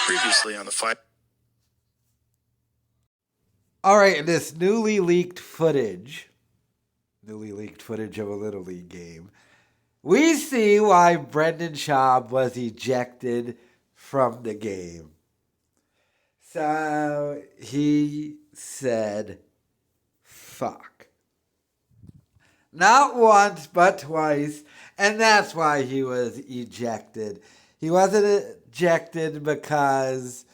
Previously on the fight. All right, in this newly leaked footage of a Little League game, we see why Brendan Schaub was ejected from the game. So he said, fuck. Not once, but twice, and that's why he was ejected. He wasn't ejected because,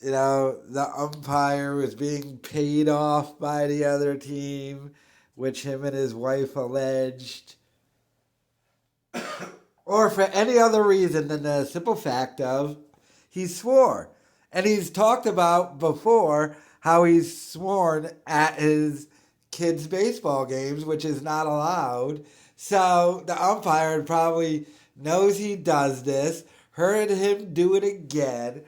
the umpire was being paid off by the other team, which him and his wife alleged, or for any other reason than the simple fact of he swore. And he's talked about before how he's sworn at his kids' baseball games, which is not allowed. So the umpire probably knows he does this, heard him do it again,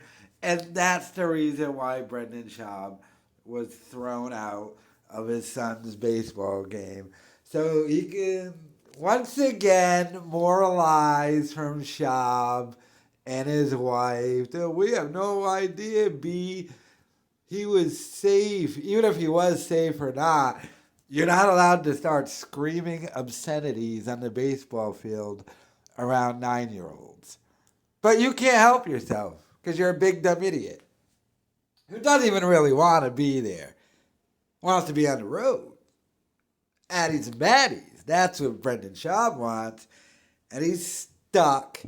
and that's the reason why Brendan Schaub was thrown out of his son's baseball game. So he can, once again, more lies from Schaub and his wife. We have no idea, B. He was safe. Even if he was safe or not, you're not allowed to start screaming obscenities on the baseball field around 9-year-olds. But you can't help yourself because you're a big dumb idiot who doesn't even really want to be there. Wants to be on the road. Addies and baddies. That's what Brendan Schaub wants. And he's stuck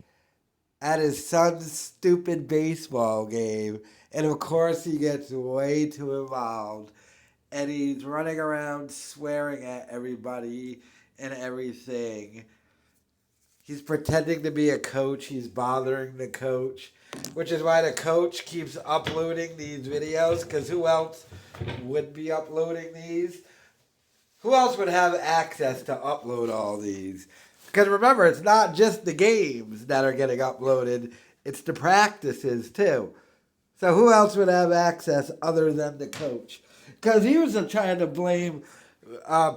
at his son's stupid baseball game. And of course he gets way too involved. And he's running around swearing at everybody and everything. He's pretending to be a coach. He's bothering the coach. Which is why the coach keeps uploading these videos. Because who else would be uploading these? Who else would have access to upload all these? Because remember, it's not just the games that are getting uploaded. It's the practices too. So who else would have access other than the coach? Because he was trying to blame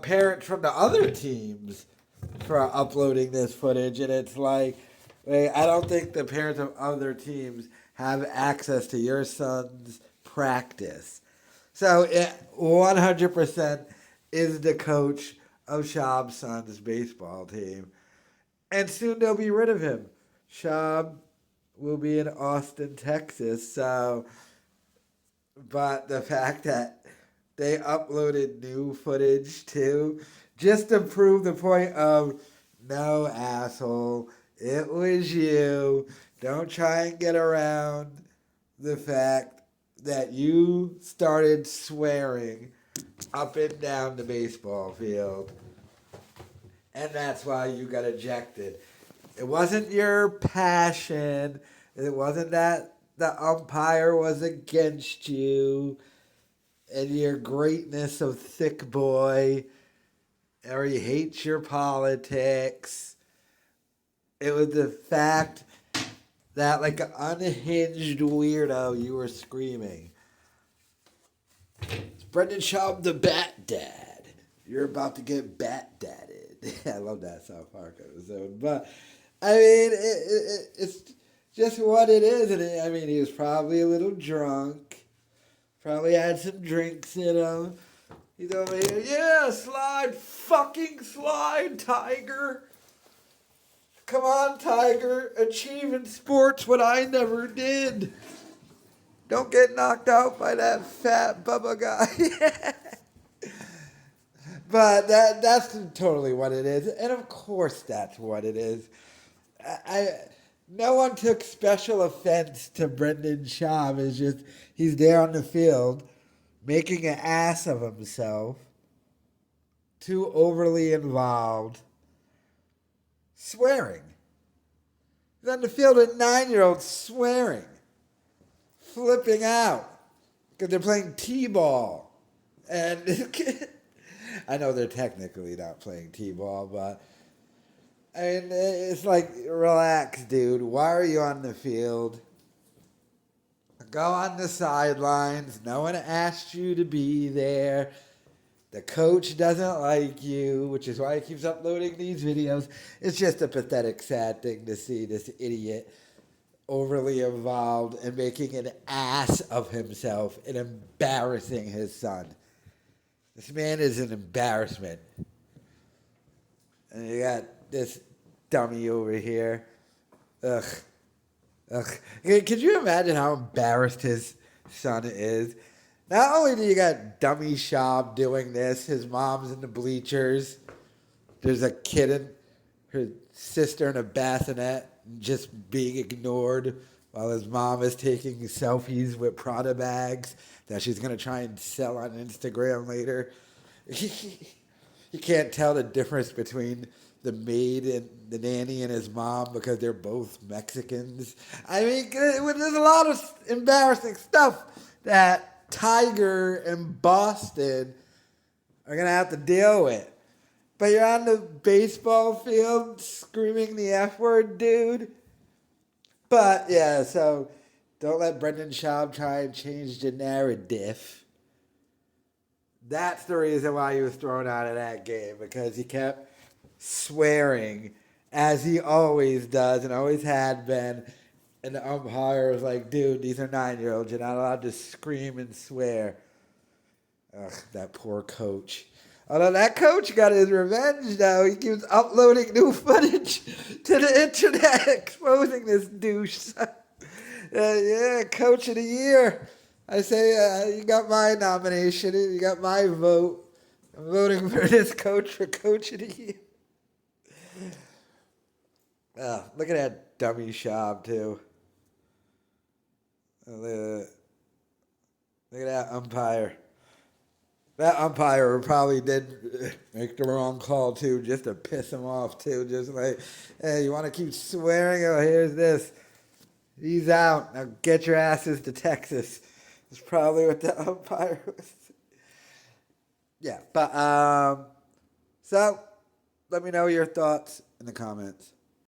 parents from the other teams for uploading this footage. And it's like, I don't think the parents of other teams have access to your son's practice. So it 100% is the coach of Schaub's son's baseball team. And soon they'll be rid of him. Schaub will be in Austin, Texas. So, but the fact that they uploaded new footage too, just to prove the point of, no, asshole, it was you. Don't try and get around the fact that you started swearing up and down the baseball field. And that's why you got ejected. It wasn't your passion. It wasn't that the umpire was against you and your greatness of thick boy, or he hates your politics. It was the fact that, like an unhinged weirdo, you were screaming, "It's Brendan Schaub, the Bat Dad. You're about to get Bat Dadded." I love that South Park episode. But, I mean, it's just what it is. And he was probably a little drunk. Probably had some drinks in him. He's over here, yeah, fucking slide, Tiger. Come on, Tiger. Achieve in sports what I never did. Don't get knocked out by that fat Bubba guy. But that's totally what it is. And of course that's what it is. No one took special offense to Brendan Schaub. It's just he's there on the field making an ass of himself, too overly involved, swearing. He's on the field with 9-year-olds swearing, flipping out because they're playing t-ball. And I know they're technically not playing t-ball, but I mean, it's like, relax, dude. Why are you on the field? Go on the sidelines. No one asked you to be there. The coach doesn't like you, which is why he keeps uploading these videos. It's just a pathetic, sad thing to see this idiot overly involved and making an ass of himself and embarrassing his son. This man is an embarrassment. And you got this dummy over here. Ugh. Ugh. Could you imagine how embarrassed his son is? Not only do you got dummy Schaub doing this, his mom's in the bleachers. There's a kid and her sister in a bassinet just being ignored while his mom is taking selfies with Prada bags that she's going to try and sell on Instagram later. You can't tell the difference between the maid and the nanny and his mom because they're both Mexicans. I mean, there's a lot of embarrassing stuff that Tiger and Boston are going to have to deal with. But you're on the baseball field screaming the F word, dude. But, yeah, so don't let Brendan Schaub try and change the narrative. That's the reason why he was thrown out of that game, because he kept swearing, as he always does and always had been. And the umpire was like, dude, these are 9-year-olds. You're not allowed to scream and swear. Ugh, that poor coach. Although that coach got his revenge, though. He keeps uploading new footage to the internet, exposing this douche. Yeah, coach of the year. I say, you got my nomination. You got my vote. I'm voting for this coach for coach of the year. Look at that dummy Schaub, too. Look at that umpire. That umpire probably did make the wrong call, too, just to piss him off, too. Just like, hey, you want to keep swearing? Oh, here's this. He's out. Now get your asses to Texas. That's probably what the umpire was. Yeah, but, so, let me know your thoughts in the comments.